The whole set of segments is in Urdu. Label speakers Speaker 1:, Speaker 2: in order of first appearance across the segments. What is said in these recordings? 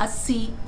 Speaker 1: 80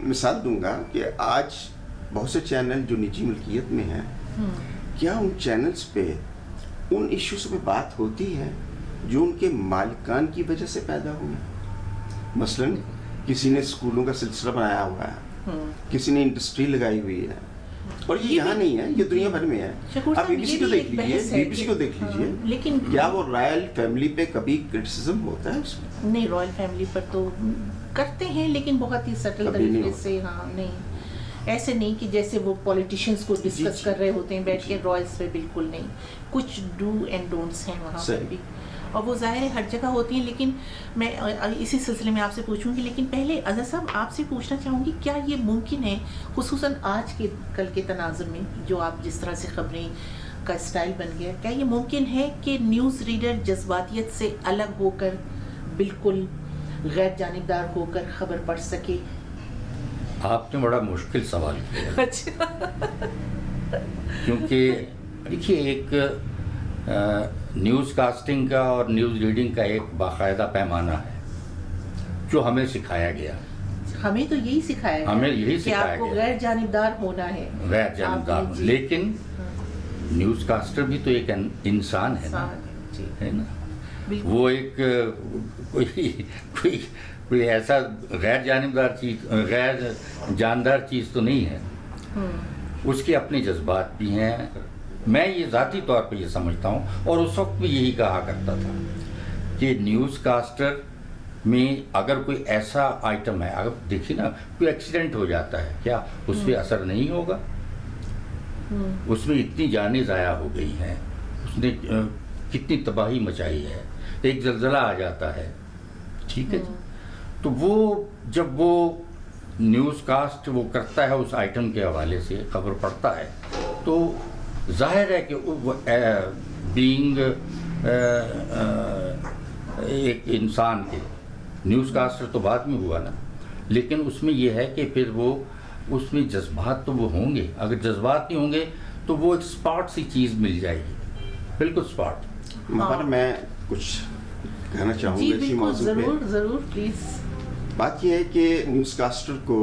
Speaker 2: مثال دوں گا کہ آج بہت سے چینل جو نجی ملکیت میں ہیں، کیا ان چینلز پہ ان ایشوز پہ بات ہوتی ہے جو ان کے مالکان کی وجہ سے پیدا ہوئی؟ مثلا کسی نے اسکولوں کا سلسلہ بنایا ہوا ہے، کسی نے انڈسٹری لگائی ہوئی ہے، اور یہ یہاں نہیں ہے، یہ دنیا بھر میں ہے. آپ بی بی سی کو دیکھ لیجیے، بی بی سی کو دیکھ لیجیے،
Speaker 1: لیکن
Speaker 2: کیا وہ رائل فیملی پہ کبھی کرٹیسزم ہوتا ہے اس میں؟
Speaker 1: نہیں، رائل فیملی پر تو کرتے ہیں لیکن بہت ہی سٹل طریقے سے. ہاں نہیں، ایسے نہیں کہ جیسے وہ پولیٹیشینز کو ڈسکس کر رہے ہوتے ہیں بیٹھ کے، رائلس پہ بالکل نہیں. کچھ ڈو اینڈ ڈونٹس ہیں وہاں پہ بھی، اور وہ ظاہر ہے ہر جگہ ہوتی ہیں. لیکن میں اسی سلسلے میں آپ سے پوچھوں گی، لیکن پہلے اظہر صاحب آپ سے پوچھنا چاہوں گی، کیا یہ ممکن ہے خصوصاً آج کے کل کے تناظر میں جو آپ جس طرح سے خبریں کا اسٹائل بن گیا، کیا یہ ممکن ہے کہ نیوز ریڈر جذباتیت سے الگ ہو کر بالکل غیر جانبدار ہو کر خبر پڑھ سکے؟
Speaker 3: آپ نے بڑا مشکل سوال کیا.
Speaker 1: اچھا.
Speaker 3: کیونکہ دیکھیے، ایک نیوز کاسٹنگ کا اور نیوز ریڈنگ کا ایک باقاعدہ پیمانہ ہے جو ہمیں سکھایا گیا.
Speaker 1: ہمیں تو یہی سکھایا گیا،
Speaker 3: ہمیں یہی
Speaker 1: کہ
Speaker 3: سکھایا
Speaker 1: آپ کو
Speaker 3: گیا
Speaker 1: غیر جانبدار ہونا ہے.
Speaker 3: غیر جانبدار. لیکن نیوز کاسٹر بھی تو ایک انسان ہے نا، ہے نا. وہ ایک کوئی ایسا غیر جانبدار چیز، غیر جاندار چیز تو نہیں ہے. اس کے اپنے جذبات بھی ہیں. میں یہ ذاتی طور پہ یہ سمجھتا ہوں، اور اس وقت بھی یہی کہا کرتا تھا کہ نیوز کاسٹر میں اگر کوئی ایسا آئٹم ہے، اگر دیکھیے نا کوئی ایکسیڈنٹ ہو جاتا ہے، کیا اس پہ اثر نہیں ہوگا؟ اس میں اتنی جانیں ضائع ہو گئی ہیں، اس نے کتنی تباہی مچائی ہے. ایک زلزلہ آ جاتا ہے، ٹھیک ہے جی، تو وہ جب وہ نیوز کاسٹ وہ کرتا ہے اس آئٹم کے حوالے سے خبر پڑھتا ہے، تو ظاہر ہے کہ بینگ ایک انسان کے نیوز کاسٹر تو بعد میں ہوا نا، لیکن اس میں یہ ہے کہ پھر وہ اس میں جذبات تو وہ ہوں گے. اگر جذبات نہیں ہوں گے تو وہ ایک اسپاٹ سی چیز مل جائے گی، بالکل اسپاٹ.
Speaker 2: مگر میں کچھ کہنا چاہوں
Speaker 1: جی
Speaker 2: گا اسی
Speaker 1: بالکل،
Speaker 2: موضوع پہ.
Speaker 1: ضرور ضرور پلیز.
Speaker 2: بات یہ ہے کہ نیوز کاسٹر کو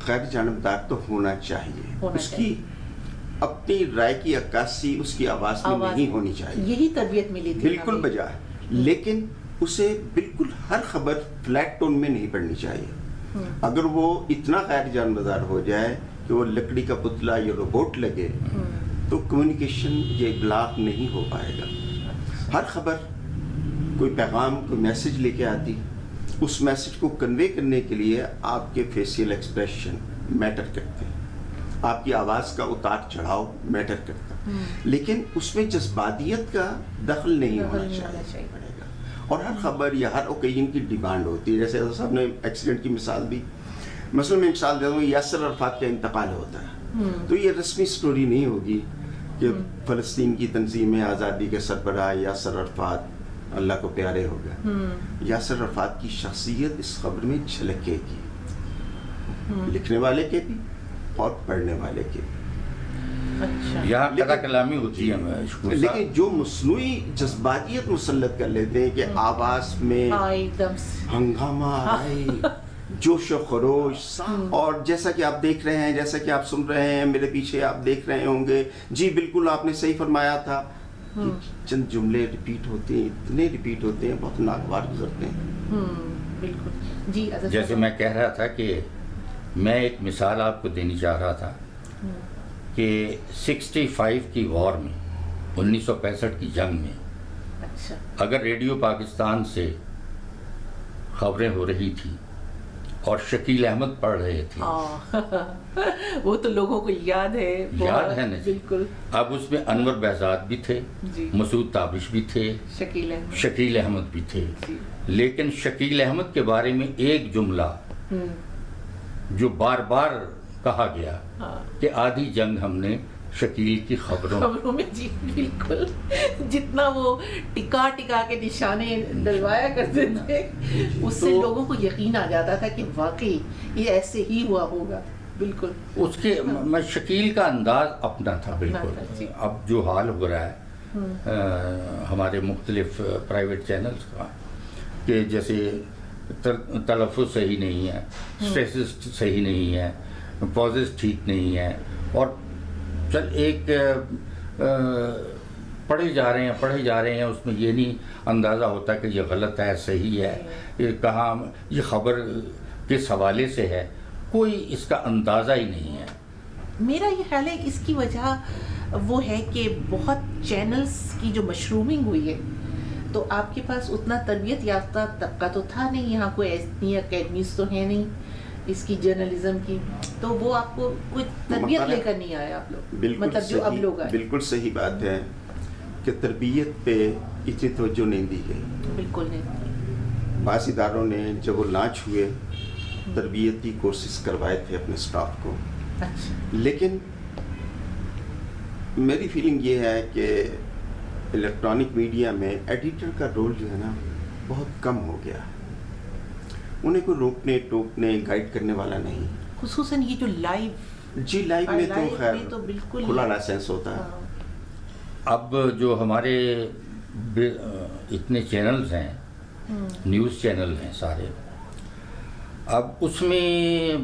Speaker 2: غیر جانبدار تو ہونا چاہیے، اس کی اپنی رائے کی عکاسی اس کی آواز میں نہیں ہونی چاہیے.
Speaker 1: یہی تربیت ملی تھی
Speaker 2: بالکل بجائے، لیکن اسے بالکل ہر خبر فلیٹ ٹون میں نہیں پڑھنی چاہیے. اگر وہ اتنا غیر جانبدار ہو جائے کہ وہ لکڑی کا پتلا یا روبوٹ لگے، تو کمیونیکیشن یہ ابلاغ نہیں ہو پائے گا. ہر خبر کوئی پیغام، کوئی میسج لے کے آتی، اس میسج کو کنوے کرنے کے لیے آپ کے فیشیل ایکسپریشن میٹر کرتے ہیں، آپ کی آواز کا اتار چڑھاؤ میٹر کرتا ہے، لیکن اس میں جذباتیت کا دخل نہیں ہونا چاہیے پڑے گا. اور ہر خبر یا ہر اوکیجن کی ڈیمانڈ ہوتی ہے. جیسے صاحب نے ایکسیڈنٹ کی مثال دی، مثلا میں مثال دیتا ہوں، یاسر عرفات کا انتقال ہوتا ہے، تو یہ رسمی سٹوری نہیں ہوگی کہ فلسطین کی تنظیم آزادی کے سربراہ یاسر عرفات اللہ کو پیارے ہو گئے. یاسر عرفات کی شخصیت اس خبر میں جھلکے گی، لکھنے والے کے بھی اور پڑھنے والے کے بھی.
Speaker 3: یہاں قطع کلامی ہوتی ہے.
Speaker 2: لیکن جو مصنوعی جذباتیت مسلط کر لیتے ہیں کہ آواز میں ہنگامہ آئے، جوش و خروش، اور جیسا کہ آپ دیکھ رہے ہیں، جیسا کہ آپ سن رہے ہیں، میرے پیچھے آپ دیکھ رہے ہوں گے، جی بالکل آپ نے صحیح فرمایا تھا. چند جملے ریپیٹ ہوتے ہیں، اتنے ریپیٹ ہوتے ہیں، بہت ناگوار گزرتے ہیں.
Speaker 1: بالکل جی.
Speaker 3: جیسے میں کہہ رہا تھا کہ میں ایک مثال آپ کو دینی چاہ رہا تھا کہ 65 کی وار میں، 1965 کی جنگ میں، اگر ریڈیو پاکستان سے خبریں ہو رہی تھی اور شکیل احمد پڑھ رہے تھے،
Speaker 1: وہ تو لوگوں کو یاد ہے
Speaker 3: نا.
Speaker 1: بالکل.
Speaker 3: اب اس میں انور بہزاد بھی تھے، مسعود تابش بھی تھے، شکیل احمد بھی تھے. لیکن شکیل احمد کے بارے میں ایک جملہ جو بار بار کہا گیا کہ آدھی جنگ ہم نے شکیل کی خبروں
Speaker 1: میں. جی بالکل. جتنا وہ ٹکا ٹکا کے نشانے ڈلوایا کرتے تھے، اس سے لوگوں کو یقین آ جاتا تھا کہ واقعی یہ ایسے ہی ہوا ہوگا. بالکل.
Speaker 3: اس کے میں شکیل کا انداز اپنا تھا بالکل. اب جو حال ہو رہا ہے ہمارے مختلف پرائیویٹ چینلز کا، کہ جیسے تلفظ صحیح نہیں ہے، اسٹریسز صحیح نہیں ہے، پازز ٹھیک نہیں ہے، اور چل ایک پڑھے جا رہے ہیں، اس میں یہ نہیں اندازہ ہوتا کہ یہ غلط ہے، صحیح ہے، یہ کہاں، یہ خبر کس حوالے سے ہے، کوئی اس کا اندازہ ہی نہیں ہے۔
Speaker 1: میرا یہ خیال ہے اس کی وجہ وہ ہے کہ بہت چینلز کی جو مشرومنگ ہوئی ہے، تو آپ کے پاس اتنا تربیت یافتہ طبقہ تو تھا نہیں، یہاں کوئی ایسی اکیڈمیز تو ہے نہیں اس کی جرنلزم کی، تو وہ آپ کو کوئی تربیت لے کر نہیں آئے آپ لوگ، مطلب جو اب لوگ آئے۔
Speaker 2: بالکل صحیح بات ہے کہ تربیت پہ اتنی توجہ نہیں دی گئی،
Speaker 1: بالکل نہیں۔
Speaker 2: بعض اداروں نے جب وہ لانچ ہوئے تربیتی کورسز کروائے تھے اپنے سٹاف کو،
Speaker 1: اچھا،
Speaker 2: لیکن میری فیلنگ یہ ہے کہ الیکٹرانک میڈیا میں ایڈیٹر کا رول جو ہے نا بہت کم ہو گیا، انہیں کوئی روکنے ٹوکنے گائیڈ کرنے والا نہیں،
Speaker 1: خصوصاً یہ جو لائیو،
Speaker 2: جی لائیو میں تو خیر
Speaker 1: تو بالکل
Speaker 2: کھلا لائسنس ہوتا ہے۔
Speaker 3: اب جو ہمارے اتنے چینلز ہیں، نیوز چینل ہیں سارے، اب اس میں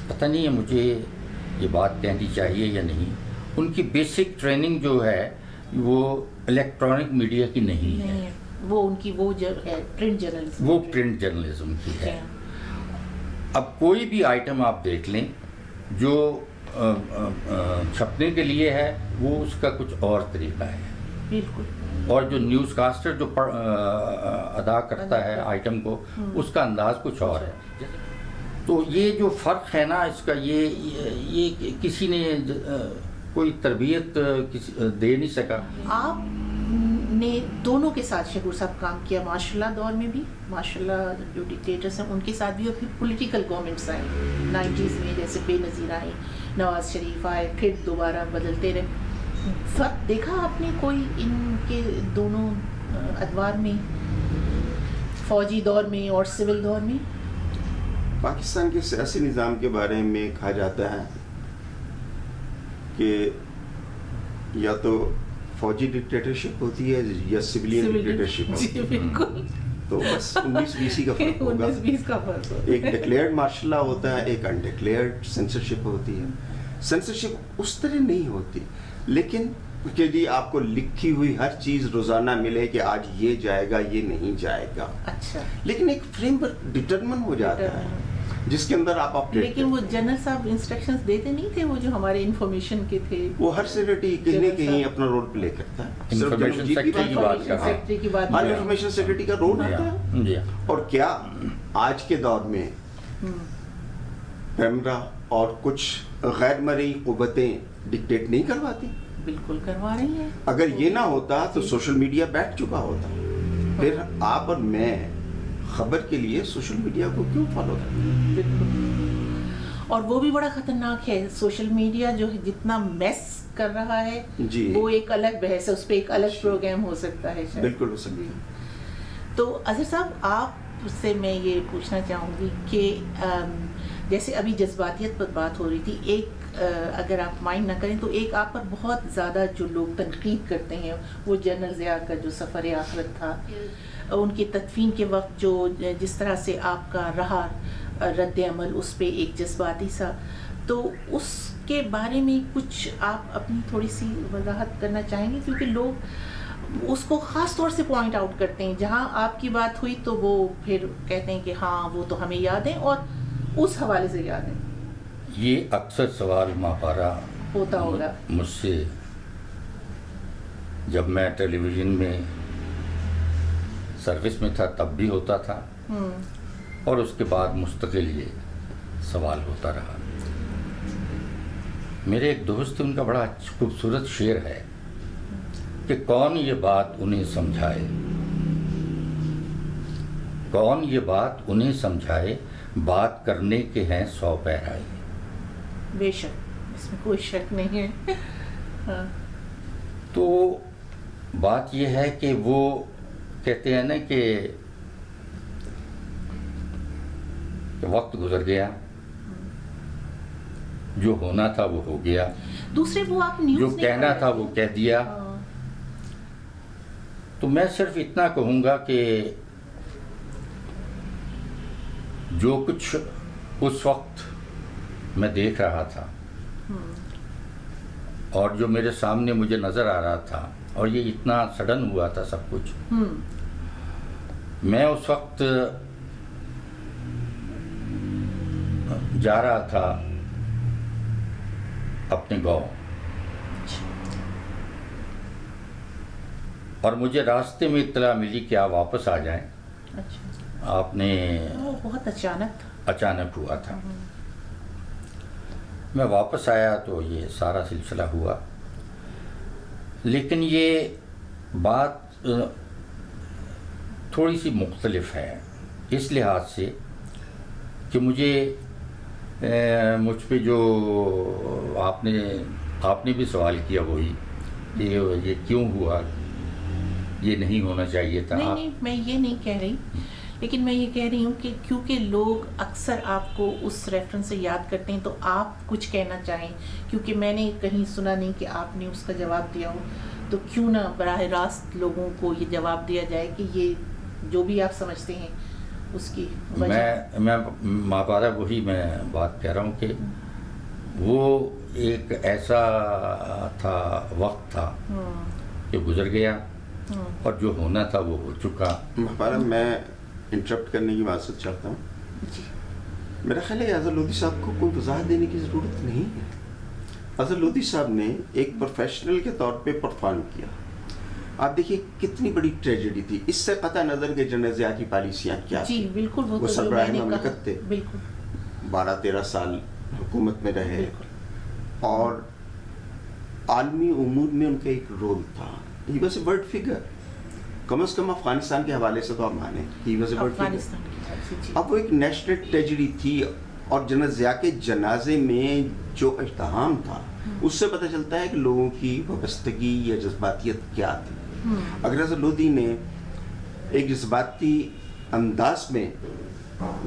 Speaker 3: پتہ نہیں ہے مجھے یہ بات کہنی چاہیے یا نہیں، ان کی بیسک ٹریننگ جو ہے وہ الیکٹرانک میڈیا کی نہیں ہے،
Speaker 1: وہ ان کی وہ جو ہے پرنٹ جرنلزم،
Speaker 3: وہ پرنٹ جرنلزم کی ہے۔ اب کوئی بھی آئٹم آپ دیکھ لیں جو چھپنے کے لیے ہے، وہ اس کا کچھ اور طریقہ ہے،
Speaker 1: بالکل،
Speaker 3: اور جو نیوز کاسٹر جو ادا کرتا ہے آئٹم کو، اس کا انداز کچھ اور ہے۔ تو یہ جو فرق ہے نا اس کا، یہ کسی نے کوئی تربیت دے نہیں سکا۔
Speaker 1: آپ نے دونوں کے ساتھ شکور صاحب کام کیا، ماشاء اللہ دور میں بھی، ماشاء اللہ جو ڈکٹیٹرس ہیں ان کے ساتھ بھی، اور پھر پولیٹیکل گورنمنٹس آئیں 90s میں، جیسے بے نظیر آئیں، نواز شریف آئے، پھر دوبارہ بدلتے رہے۔ فرق دیکھا آپ نے کوئی ان کے دونوں ادوار میں، فوجی دور میں اور سول دور میں؟
Speaker 2: پاکستان کے سیاسی نظام کے بارے میں کہا جاتا ہے کہ یا تو فوجی ڈکٹیٹرشپ ہوتی ہے یا سویلین ڈکٹیٹرشپ ہوتی ہے،
Speaker 1: بالکل،
Speaker 2: تو بس 19-20 کا فرق ہوگا۔
Speaker 1: 19-20 کا فرق ہوگا۔
Speaker 2: ایک ڈکلیئرڈ مارشل لا ہوتا ہے، ایک انڈکلیئرڈ سینسرشپ ہوتی ہے۔ سینسرشپ اس طرح نہیں ہوتی، لیکن کہ جی آپ کو لکھی ہوئی ہر چیز روزانہ ملے کہ آج یہ جائے گا، یہ نہیں جائے گا،
Speaker 1: اچھا،
Speaker 2: لیکن ایک فریم ورک ڈٹرمن ہو جاتا ہے جس کے اندر آپ اپڈیٹ،
Speaker 1: لیکن وہ جنرل صاحب انسٹرکشنز دیتے نہیں تھے، وہ جو ہمارے انفارمیشن کے تھے،
Speaker 2: وہ ہر سیکرٹری کہیں نہ کہیں اپنا رول پلے کرتا ہے۔
Speaker 3: انفارمیشن سیکرٹری کی بات کر رہا ہوں۔
Speaker 1: سیکرٹری کی بات،
Speaker 2: ہر انفارمیشن سیکرٹری کا رول ہوتا ہے۔
Speaker 3: جی،
Speaker 2: اور کیا آج کے دور میں پیمرا اور کچھ غیر مرئی قوتیں ڈکٹیٹ نہیں کرواتی؟
Speaker 1: بالکل کروا رہی ہیں۔
Speaker 2: اگر یہ نہ ہوتا تو سوشل میڈیا بیٹھ چکا ہوتا، پھر آپ اور میں خبر کے لیے سوشل میڈیا کو کیوں فالو کریں؟
Speaker 1: بالکل، اور وہ بھی بڑا خطرناک ہے، سوشل میڈیا جو جتنا میس کر رہا ہے،
Speaker 2: جی،
Speaker 1: وہ ایک الگ بحث ہے، اس پہ ایک الگ پروگرام ہو سکتا ہے شاید۔
Speaker 2: بالکل ہو سکتی ہے۔
Speaker 1: تو اظہر صاحب آپ سے میں یہ پوچھنا چاہوں گی کہ جیسے ابھی جذباتیت پر بات ہو رہی تھی، ایک اگر آپ مائنڈ نہ کریں تو ایک آپ پر بہت زیادہ جو لوگ تنقید کرتے ہیں وہ جنرل ضیاء کا جو سفر آخرت تھا، ان کی تدفین کے وقت جو جس طرح سے آپ کا رہا رد عمل، اس پہ ایک جذباتی سا، تو اس کے بارے میں کچھ آپ اپنی تھوڑی سی وضاحت کرنا چاہیں گے؟ کیونکہ لوگ اس کو خاص طور سے پوائنٹ آؤٹ کرتے ہیں، جہاں آپ کی بات ہوئی تو وہ پھر کہتے ہیں کہ ہاں وہ تو ہمیں یاد ہے، اور اس حوالے سے یاد ہے۔
Speaker 3: یہ اکثر سوال ماپارا
Speaker 1: ہوتا ہوگا
Speaker 3: مجھ سے، جب میں ٹیلی ویژن میں سروس میں تھا تب بھی ہوتا تھا، اور اس کے بعد مستقل یہ سوال ہوتا رہا۔ میرے ایک دوست، ان کا بڑا خوبصورت شعر ہے کہ کون یہ بات انہیں سمجھائے، کون یہ بات انہیں سمجھائے، بات کرنے کے ہیں 100 پیرائے۔
Speaker 1: بے شک، اس میں کوئی شک نہیں ہے۔ ہاں،
Speaker 3: تو بات یہ ہے کہ وہ کہتے ہیں نا کہ وقت گزر گیا، جو ہونا تھا وہ ہو گیا،
Speaker 1: دوسرے وہ آپ نیوز
Speaker 3: جو
Speaker 1: نہیں
Speaker 3: کہنا
Speaker 1: کر
Speaker 3: تھا
Speaker 1: رہے
Speaker 3: وہ
Speaker 1: تھے۔
Speaker 3: کہہ دیا۔
Speaker 1: ہاں،
Speaker 3: تو میں صرف اتنا کہوں گا کہ جو کچھ اس وقت میں دیکھ رہا تھا اور جو میرے سامنے مجھے نظر آ رہا تھا، اور یہ اتنا سڈن ہوا تھا سب کچھ، میں اس وقت جا رہا تھا اپنے گاؤں، اور مجھے راستے میں اطلاع ملی کہ آپ واپس آ جائیں. آپ نے
Speaker 1: بہت
Speaker 3: اچانک ہوا تھا. میں واپس آیا تو یہ سارا سلسلہ ہوا. لیکن یہ بات تھوڑی سی مختلف ہے اس لحاظ سے کہ مجھ پہ جو آپ نے بھی سوال کیا وہی یہ کیوں ہوا، یہ نہیں ہونا چاہیے تھا.
Speaker 1: نہیں، میں یہ نہیں کہہ رہی، لیکن میں یہ کہہ رہی ہوں کہ کیونکہ لوگ اکثر آپ کو اس ریفرنس سے یاد کرتے ہیں تو آپ کچھ کہنا چاہیں، کیونکہ میں نے کہیں سنا نہیں کہ آپ نے اس کا جواب دیا ہو، تو کیوں نہ براہ راست لوگوں کو یہ جواب دیا جائے کہ یہ جو بھی آپ سمجھتے ہیں اس کی وجہ.
Speaker 3: میں مابارہ وہی میں بات کہہ رہا ہوں کہ وہ ایک ایسا وقت تھا کہ گزر گیا، اور جو ہونا تھا وہ ہو چکا.
Speaker 2: میں انٹرپٹ کرنے کی بات سے چاہتا ہوں. میرا خیال ہے اظہر لودھی صاحب کو کوئی وضاحت دینے کی ضرورت نہیں ہے. اظہر لودھی صاحب نے ایک پروفیشنل کے طور پہ پرفارم کیا. آپ دیکھیے کتنی بڑی ٹریجڈی تھی، اس سے قطع نظر کے جنرل ضیاء کی پالیسیاں کیا تھی.
Speaker 1: بالکل
Speaker 2: وہ سربراہ مملکت تھے،
Speaker 1: بالکل
Speaker 2: 12-13 سال حکومت میں رہے، اور عالمی امور میں ان کا ایک رول تھا. He was a world figure. کم از کم افغانستان کے حوالے سے تو آپ مانیں he was a world figure. اب وہ ایک نیشنل ٹریجڈی تھی، اور جنرل ضیاء کے جنازے میں جو اجتماع تھا اس سے پتہ چلتا ہے کہ لوگوں کی وابستگی یا جذباتیت کیا تھی. اگر اظہر لودھی نے ایک جذباتی انداز میں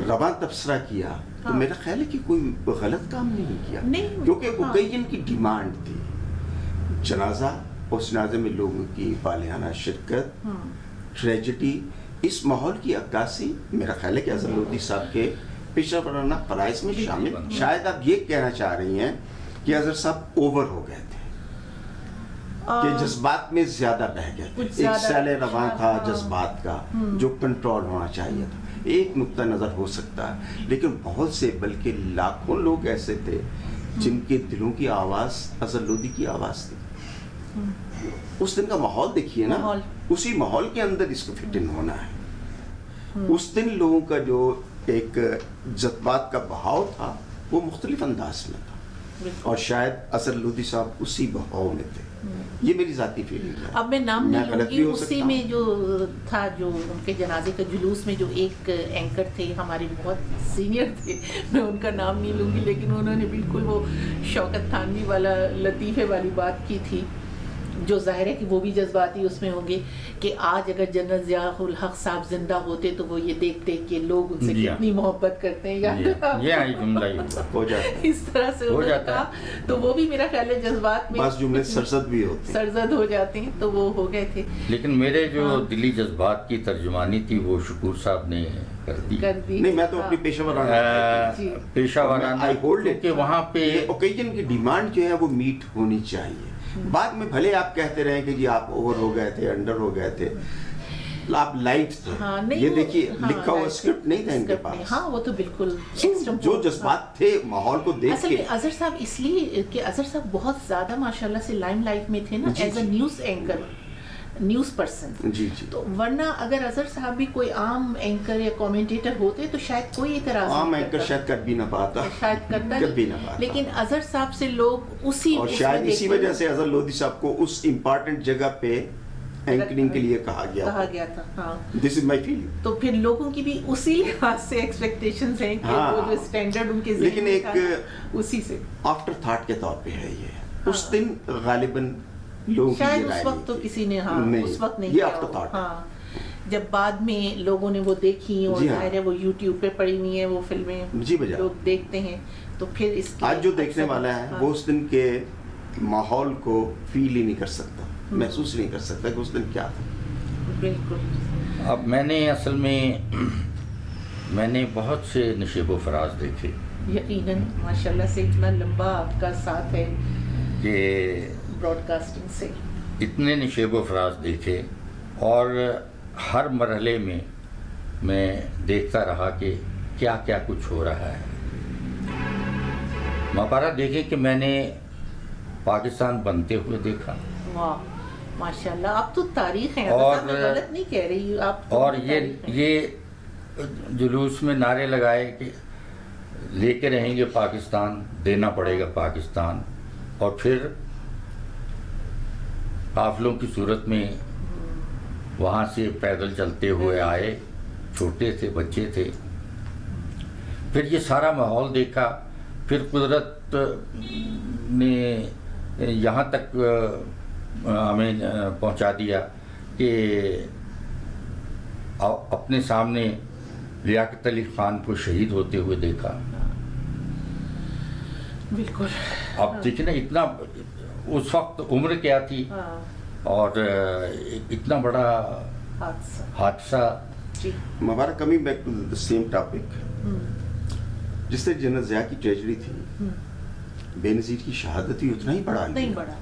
Speaker 2: رواں تبصرہ کیا تو میرا خیال ہے کہ کوئی غلط کام نہیں کیا، کیونکہ اوکیزن کی ڈیمانڈ تھی. جنازہ، اس جنازے میں لوگوں کی فالحانہ شرکت، ٹریجڈی، اس ماحول کی عکاسی، میرا خیال ہے کہ اظہر لودھی صاحب کے پیشہ ورانہ فرائض میں شامل. شاید آپ یہ کہنا چاہ رہی ہیں کہ اظہر صاحب اوور ہو گئے تھے، کہ جذبات میں زیادہ بہہ گئے تھے. ایک سیل رواں تھا جذبات کا جو کنٹرول ہونا چاہیے تھا. ایک نقطہ نظر ہو سکتا ہے، لیکن بہت سے بلکہ لاکھوں لوگ ایسے تھے جن کے دلوں کی آواز اظہر لودھی کی آواز تھی. اس دن کا ماحول دیکھیے نا، اسی ماحول کے اندر اس کو فٹ ان ہونا ہے. اس دن لوگوں کا جو ایک جذبات کا بہاؤ تھا وہ مختلف انداز میں تھا، اور شاید اظہر لودھی صاحب اسی بہاؤ میں تھے. یہ میری ذاتی فیلنگ ہے.
Speaker 1: اب میں نام نہیں لوں گی، اسی میں جو تھا، جو ان کے جنازے کا جلوس میں جو ایک اینکر تھے ہمارے بہت سینئر تھے، میں ان کا نام نہیں لوں گی، لیکن انہوں نے بالکل وہ شوکت تھانوی والا لطیفے والی بات کی تھی، جو ظاہر ہے کہ وہ بھی جذباتی اس میں ہوں گے، کہ آج اگر جنرل ضیاء الحق صاحب زندہ ہوتے تو وہ یہ دیکھتے کہ لوگ ان سے کتنی محبت کرتے ہیں، اس طرح سے ہو جاتا. تو وہ بھی میرا خیال ہے جذبات میں
Speaker 2: بعض جملے
Speaker 1: سرزد ہو جاتے ہیں، تو وہ ہو گئے تھے.
Speaker 3: لیکن میرے جو دلی جذبات کی ترجمانی تھی وہ شکور صاحب نے کر دی.
Speaker 2: نہیں، میں تو اپنی پیشہ ورانہ
Speaker 3: کہ وہاں پہ
Speaker 2: اوکیزن کی ڈیمانڈ جو ہے وہ میٹ ہونی چاہیے. بعد میں بھلے آپ کہتے رہے کہ جی آپ اوور ہو گئے تھے، انڈر ہو گئے تھے، آپ لائٹ تھے. یہ دیکھیے لکھا ہوا اسکرپٹ نہیں تھا ان کے پاس.
Speaker 1: ہاں وہ تو بالکل
Speaker 2: جو جذبات تھے ماحول کو دیکھ کے.
Speaker 1: اظہر صاحب اس لیے کہ اظہر صاحب بہت زیادہ ماشاءاللہ سے لائم لائٹ میں تھے نا، as a news anchor, news person. تو ورنہ اگر اظہر صاحب بھی کوئی عام اینکر یا کومنٹیٹر ہوتے تو شاید کوئی اعتراض نہیں.
Speaker 2: عام اینکر شاید کر بھی نہ پاتا،
Speaker 1: شاید کرتا
Speaker 2: نہیں،
Speaker 1: لیکن اظہر صاحب سے لوگ اسی،
Speaker 2: اور شاید اسی وجہ سے اظہر لودھی صاحب کو اس امپورٹنٹ جگہ پہ اینکرنگ کے لیے کہا گیا تھا. ہاں، دس از مائی فیلنگ. تو
Speaker 1: پھر لوگوں کی بھی اسی لحاظ سے ایکسپیکٹیشنز ہیں کہ وہ جو اسٹینڈرڈ ان کے ذہن میں تھا اسی سے
Speaker 2: آفٹر تھاٹ کے طور پہ ہے. یہ اس دن غالباً لوگوں کی
Speaker 1: شاید اس وقت تو کسی نے اس وقت نہیں
Speaker 2: یہ آفٹر تھاٹ.
Speaker 1: جب بعد میں لوگوں نے وہ دیکھی، اور ظاہر ہے وہ یوٹیوب پہ پڑی ہوئی ہیں وہ فلمیں، لوگ دیکھتے ہیں، تو پھر اس کی
Speaker 2: آج جو دیکھنے والا ہے وہ اس دن کے ماحول کو فیل ہی نہیں کر سکتا، محسوس نہیں کر سکتا کہ اس دن کیا تھا.
Speaker 1: بالکل.
Speaker 3: اب میں نے اصل میں میں نے بہت سے نشیب و فراز دیکھے
Speaker 1: یقیناً ماشاءاللہ سے اتنا لمبا آپ کا ساتھ ہے
Speaker 3: کہ
Speaker 1: براڈ کاسٹنگ سے.
Speaker 3: اتنے نشیب و فراز دیکھے، اور ہر مرحلے میں دیکھتا رہا کہ کیا کیا کچھ ہو رہا ہے. مبارہ دیکھیں کہ میں نے پاکستان بنتے ہوئے دیکھا،
Speaker 1: واہ ماشاءاللہ، آپ تو تاریخ ہیں،
Speaker 3: اور
Speaker 1: میں غلط نہیں کہہ رہی، آپ تو
Speaker 3: اور
Speaker 1: تاریخ ہیں.
Speaker 3: یہ جلوس میں نعرے لگائے کہ لے کے رہیں گے پاکستان، دینا پڑے گا پاکستان، اور پھر قافلوں کی صورت میں وہاں سے پیدل چلتے ہوئے آئے، چھوٹے تھے، بچے تھے. پھر یہ سارا ماحول دیکھا، پھر قدرت نے یہاں تک ہمیں پہنچا دیا کہ اپنے سامنے لیاقت علی خان کو شہید ہوتے ہوئے دیکھا.
Speaker 1: بالکل.
Speaker 3: اب دیکھیں نا، اتنا اس وقت عمر کیا تھی،
Speaker 1: ہاں
Speaker 3: اور اتنا بڑا حادثہ.
Speaker 1: جی.
Speaker 2: Mubarak, coming back to the same topic, جس طرح جنرل ضیاء کی ٹریجڈی تھی، بے نظیر کی شہادت ہی اتنا ہی بڑا
Speaker 1: نہیں بڑا.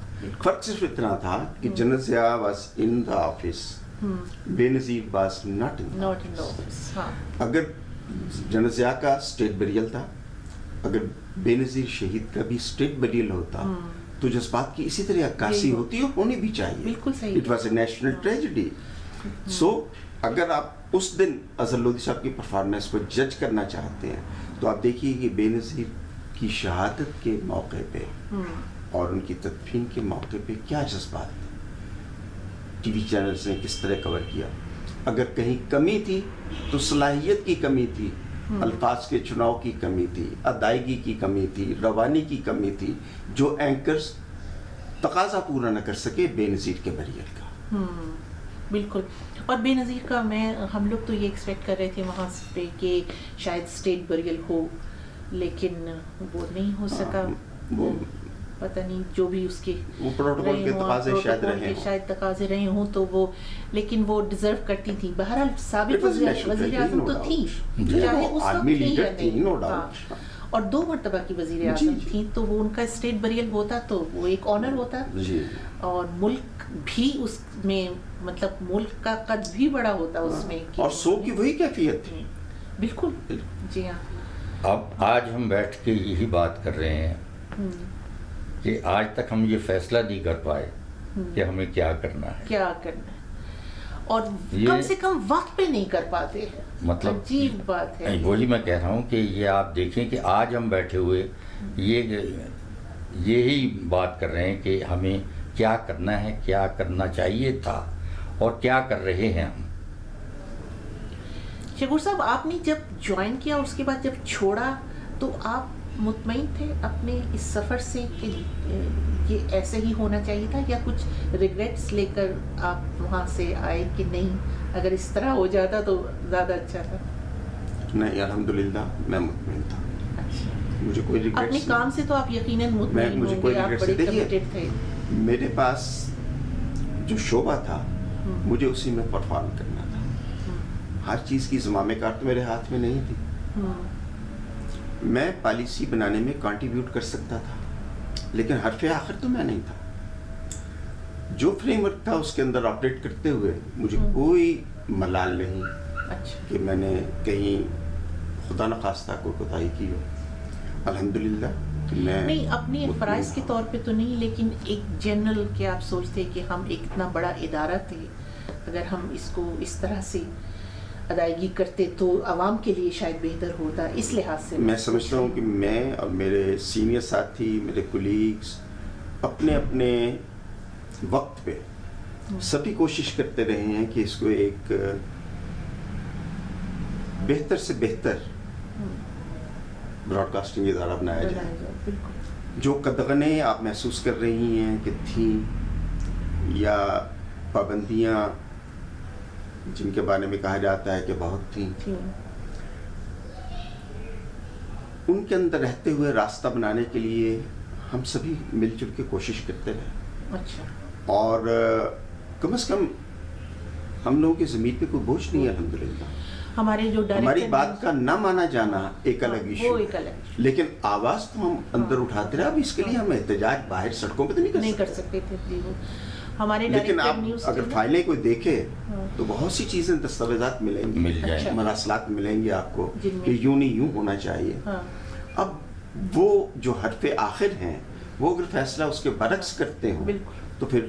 Speaker 2: فرق صرف اتنا تھا کہ general Zia was in the office, بے نظیر واز ناٹ ان
Speaker 1: آفس. ہاں.
Speaker 2: اگر جنرل ضیاء کا اسٹیٹ بریل تھا، اگر بے نظیر شہید کا بھی اسٹیٹ بریل ہوتا تو جذبات کی اسی طرح عکاسی ہوتی اور ہونی بھی چاہیے.
Speaker 1: بالکل صحیح.
Speaker 2: It was a national tragedy. So اگر آپ اس دن اظہر لودھی صاحب کی پرفارمنس کو جج کرنا چاہتے ہیں تو آپ دیکھیے کہ بے نظیر کی شہادت کے موقع پہ اور ان کی تدفین کے موقع پہ کیا جذبات تھے. ٹی وی چینلز نے کس طرح کور کیا. اگر کہیں کمی تھی تو صلاحیت کی کمی تھی، الفاظ کے چناؤ کی کمی تھی، ادائیگی کی کمی تھی، روانی کی کمی تھی، جو اینکرز تقاضا پورا نہ کر سکے بے نظیر کے بریل کا.
Speaker 1: بالکل. اور بے نظیر کا ہم لوگ تو یہ ایکسپیکٹ کر رہے تھے وہاں پہ کہ شاید اسٹیٹ بریل ہو، لیکن وہ نہیں ہو سکا.
Speaker 2: وہ
Speaker 1: پتہ نہیں جو بھی اس کے
Speaker 2: وہ پروٹوکول کے تقاضے
Speaker 1: شاید تقاضے رہے ہوں تو وہ، لیکن وہ ڈیزرو کرتی تھی. بہرحال سابق وزیر اعظم تو تھی، چاہے اس وقت تھی یا نہیں، اور 2 مرتبہ کی وزیر اعظم تھی، تو وہ ان کا اسٹیٹ بریل ہوتا تو وہ ایک آنر ہوتا، اور ملک بھی اس میں، مطلب ملک کا قد بھی بڑا ہوتا اس میں.
Speaker 2: اور سو کی وہی کیفیت تھی.
Speaker 1: بالکل. جی ہاں.
Speaker 3: اب آج ہم بیٹھ کے یہی بات کر رہے ہیں کہ آج تک ہم یہ فیصلہ نہیں کر پائے کہ ہمیں کیا کرنا ہے،
Speaker 1: اور کم سے کم وقت پہ نہیں کر پاتے.
Speaker 3: مطلب
Speaker 1: عجیب بات ہے.
Speaker 3: وہی میں کہہ رہا ہوں کہ یہ آپ دیکھیں کہ آج ہم بیٹھے ہوئے یہی بات کر رہے ہیں کہ ہمیں کیا کرنا ہے، کیا کرنا چاہیے تھا، اور کیا کر رہے ہیں ہم.
Speaker 1: شکور صاحب، آپ نے جب جوائن کیا اور اس کے بعد جب چھوڑا تو آپ مطمئن تھے اپنے اس سفر سے کہ یہ ایسے ہی ہونا چاہیے تھا، یا کچھ ریگریٹس لے کر آپ وہاں سے آئے کہ نہیں اگر اس طرح ہو جاتا تو زیادہ اچھا تھا؟
Speaker 2: نہیں، الحمدللہ میں مطمئن تھا.
Speaker 1: اچھا.
Speaker 2: مجھے کوئی ریگریٹس
Speaker 1: اپنے کام سے تو آپ یقیناً مطمئن ہوں گے، آپ بڑے کمیٹڈ تھے.
Speaker 2: میرے پاس جو شعبہ تھا مجھے اسی میں پرفارم کرنا تھا. ہر چیز کی زمام کار تو میرے ہاتھ میں نہیں تھی. میں پالیسی بنانے میں کنٹریبیوٹ کر سکتا تھا، لیکن حرف آخر تو میں نہیں تھا. جو فریم ورک تھا اس کے اندر آپریٹ کرتے ہوئے مجھے کوئی ملال نہیں کہ میں نے کہیں خدا نخواستہ کوئی کوتاہی کی ہو. الحمدللہ
Speaker 1: نہیں اپنے فرائض کے طور پہ تو نہیں، لیکن ایک جنرل کہ آپ سوچتے کہ ہم ایک اتنا بڑا ادارہ تھے، اگر ہم اس کو اس طرح سے ادائیگی کرتے تو عوام کے لیے شاید بہتر ہوتا. اس لحاظ سے
Speaker 2: میں سمجھتا ہوں کہ میں اور میرے سینئر ساتھی، میرے کولیگز اپنے اپنے وقت پہ سبھی کوشش کرتے رہے ہیں کہ اس کو ایک بہتر سے بہتر براڈ کاسٹنگ ادارہ بنایا جائے. جو قدغنیں آپ محسوس کر رہی ہیں کہ تھیں، یا پابندیاں جن کے بارے میں کہا جاتا ہے کہ بہت تھیں، ان کے اندر رہتے ہوئے راستہ بنانے کے لیے ہم سبھی مل جل کے کوشش کرتے رہے.
Speaker 1: اچھا.
Speaker 2: اور کم از کم ہم لوگوں کی زمین پہ کوئی بوجھ نہیں ہے الحمدللہ.
Speaker 1: ہمارے جو
Speaker 2: ہماری بات کا نہ مانا جانا ایک الگ
Speaker 1: وہ
Speaker 2: ایشو
Speaker 1: ایک الگ
Speaker 2: لیکن آواز تو ہم اندر اٹھاتے رہے. اب اس کے لیے ہم احتجاج باہر سڑکوں پہ تو
Speaker 1: نہیں کر سکتے تھے جی. وہ ہمارے
Speaker 2: لیکن آپ اگر فائلیں کوئی دیکھے
Speaker 1: ہاں.
Speaker 2: تو بہت سی چیزیں دستاویزات ملیں گی,
Speaker 3: مل جائیں.
Speaker 2: مراسلات ملیں گے آپ کو
Speaker 1: جن میں
Speaker 2: کہ یوں نہیں یوں ہونا چاہیے.
Speaker 1: ہاں.
Speaker 2: اب وہ جو حرف آخر ہیں وہ اگر فیصلہ اس کے برعکس کرتے ہوں
Speaker 1: بالکل.
Speaker 2: تو پھر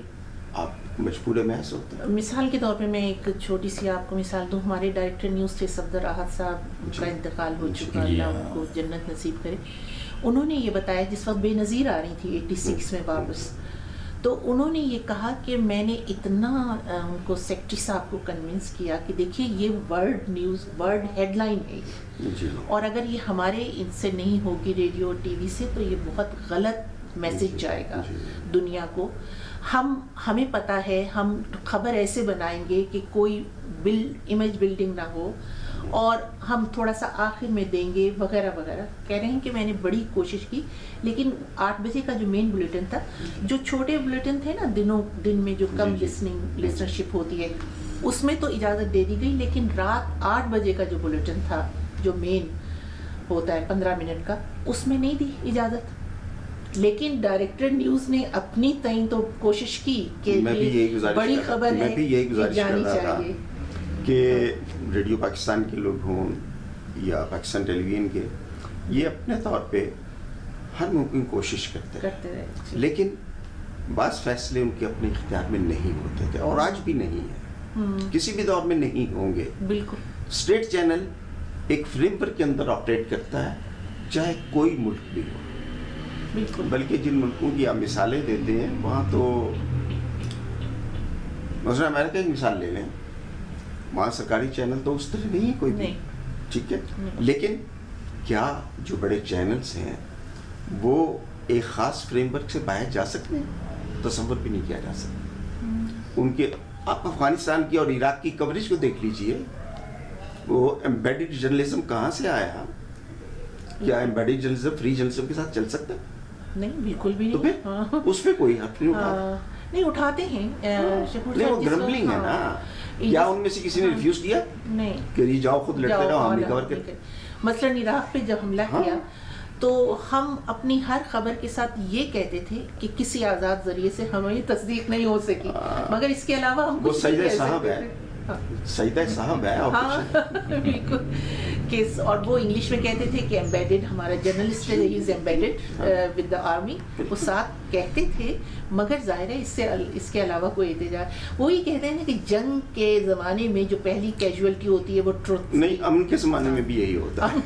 Speaker 2: آپ مجبور محض ہوتے ہیں.
Speaker 1: مثال کے طور پہ میں ایک چھوٹی سی آپ کو مثال دوں. ہمارے ڈائریکٹر نیوز تھے صفدر احد صاحب کا انتقال ہو چکا,
Speaker 3: جی
Speaker 1: اللہ ان کو جنت نصیب کرے. انہوں نے یہ بتایا جس وقت بے نظیر آ رہی تھی 86 میں واپس, تو انہوں نے یہ کہا کہ میں نے اتنا ان کو سیکٹری صاحب کو کنونس کیا کہ دیکھیے یہ world news world headline ہے
Speaker 2: جی.
Speaker 1: اور اگر یہ ہمارے ان سے نہیں ہوگی ریڈیو اور ٹی وی سے تو یہ بہت غلط میسج جائے گا دنیا کو. ہمیں پتہ ہے ہم خبر ایسے بنائیں گے کہ کوئی امیج بلڈنگ نہ ہو اور ہم تھوڑا سا آخر میں دیں گے وغیرہ وغیرہ. کہہ رہے ہیں کہ میں نے بڑی کوشش کی لیکن 8 بجے کا جو مین بلیٹن تھا, جو چھوٹے بلیٹن تھے نا دن میں جو کم لسنرشپ ہوتی ہے اس میں تو اجازت دے دی گئی, لیکن رات 8 بجے کا جو بلیٹن تھا جو مین ہوتا ہے 15 منٹ کا, اس میں نہیں دی اجازت. لیکن ڈائریکٹر نیوز نے اپنی تعین تو کوشش کی کہ بڑی خبر ہے,
Speaker 2: میں بھی یہی گزارش کر
Speaker 1: جانی
Speaker 2: رہا تھا
Speaker 1: چاہیے
Speaker 2: کہ ریڈیو پاکستان کے لوگ ہوں یا پاکستان ٹیلی ویژن کے, یہ اپنے طور پہ ہر ممکن کوشش کرتے
Speaker 1: رہے,
Speaker 2: لیکن بعض فیصلے ان کے اپنے اختیار میں نہیں ہوتے تھے اور آج بھی نہیں ہے, کسی بھی دور میں نہیں ہوں گے.
Speaker 1: بالکل.
Speaker 2: اسٹیٹ چینل ایک فریم ورک کے اندر آپریٹ کرتا ہے چاہے کوئی ملک بھی ہو.
Speaker 1: بالکل.
Speaker 2: بلکہ جن ملکوں کی آپ مثالیں دیتے ہیں وہاں تو مثلا امریکہ کی مثال لے لیں, وہاں سرکاری چینل تو اس طرح نہیں کوئی بھی, ٹھیک ہے, لیکن کیا جو بڑے چینلز ہیں وہ ایک خاص فریم ورک سے باہر جا سکتے ہیں؟ تصور بھی نہیں کیا جا سکتا. ان کے آپ افغانستان کی اور عراق کی کوریج کو دیکھ لیجئے, وہ ایمبیڈڈ جرنلزم کہاں سے آیا؟ کیا ایمبیڈڈ جرنلزم فری جرنلزم کے ساتھ چل سکتا ہے؟
Speaker 1: نہیں, بالکل بھی
Speaker 2: تو پھر اس پہ کوئی حرف نہیں اٹھاتا.
Speaker 1: نہیں اٹھاتے ہیں,
Speaker 2: نہیں وہ گرمبلنگ ہے نا. کیا ان میں سے کسی نے ریفیوز کیا
Speaker 1: نہیں
Speaker 2: کہ یہ جاؤ خود لڑتے رہو ہم نہیں کور کرتے؟
Speaker 1: مثلاً عراق پہ جب حملہ کیا تو ہم اپنی ہر خبر کے ساتھ یہ کہتے تھے کہ کسی آزاد ذریعے سے ہمیں تصدیق نہیں ہو سکی, مگر اس کے علاوہ ہم
Speaker 2: وہ سیدہ صاحب ہے, سیدہ صاحب ہے.
Speaker 1: بالکل. اور وہ انگلش میں کہتے تھے کہ ایمبیڈڈ, ہمارا جرنلسٹ ہے ہی از ایمبیڈڈ ود دا آرمی, وہ ساتھ کہتے تھے. مگر ظاہر ہے اس کے علاوہ کوئی احتجاج, وہی کہتے ہیں نا کہ جنگ کے زمانے میں جو پہلی کیجویلٹی ہوتی ہے وہ ٹروتھ.
Speaker 2: نہیں, امن کے زمانے میں بھی یہی ہوتا ہے.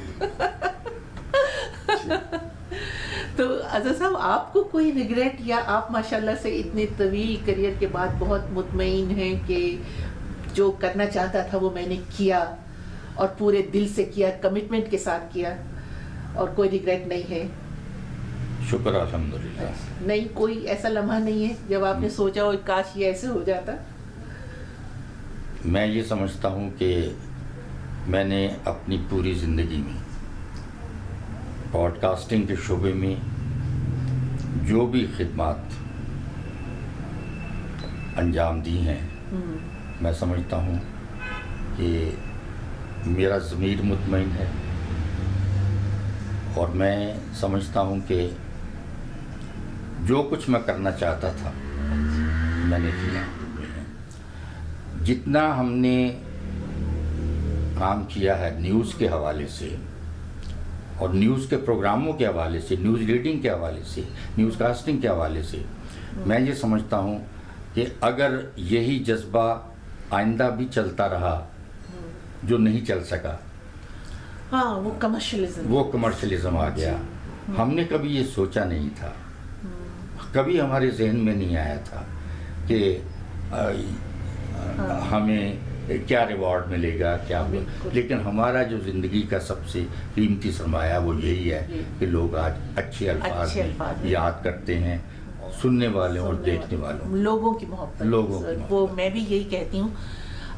Speaker 1: تو اظہر صاحب آپ کو کوئی ریگریٹ, یا آپ ماشاءاللہ سے اتنے طویل کریئر کے بعد بہت مطمئن ہیں کہ جو کرنا چاہتا تھا وہ میں نے کیا اور پورے دل سے کیا, کمٹمنٹ کے ساتھ کیا, اور کوئی ریگریٹ نہیں ہے؟
Speaker 3: شکر الحمدللہ.
Speaker 1: نہیں, کوئی ایسا لمحہ نہیں ہے جب آپ نے سوچا ہو کاش یہ ایسے ہو جاتا؟
Speaker 3: میں یہ سمجھتا ہوں کہ میں نے اپنی پوری زندگی میں براڈ کاسٹنگ کے شعبے میں جو بھی خدمات انجام دی ہیں, میں سمجھتا ہوں کہ میرا ضمیر مطمئن ہے, اور میں سمجھتا ہوں کہ جو کچھ میں کرنا چاہتا تھا میں نے کیا. جتنا ہم نے کام کیا ہے نیوز کے حوالے سے اور نیوز کے پروگراموں کے حوالے سے, نیوز ریڈنگ کے حوالے سے, نیوز کاسٹنگ کے حوالے سے, میں یہ سمجھتا ہوں کہ اگر یہی جذبہ آئندہ بھی چلتا رہا جو نہیں چل سکا,
Speaker 1: وہ
Speaker 3: کمرشلزم آ گیا. ہم نے کبھی یہ سوچا نہیں تھا, کبھی ہمارے ذہن میں نہیں آیا تھا کہ ہمیں کیا ریوارڈ ملے گا, کیا, لیکن ہمارا جو زندگی کا سب سے قیمتی سرمایہ وہ یہی ہے کہ لوگ آج اچھے الفاظ میں یاد کرتے ہیں, سننے والوں اور دیکھنے والوں,
Speaker 1: لوگوں کی محبت. وہ میں بھی یہی کہتی ہوں,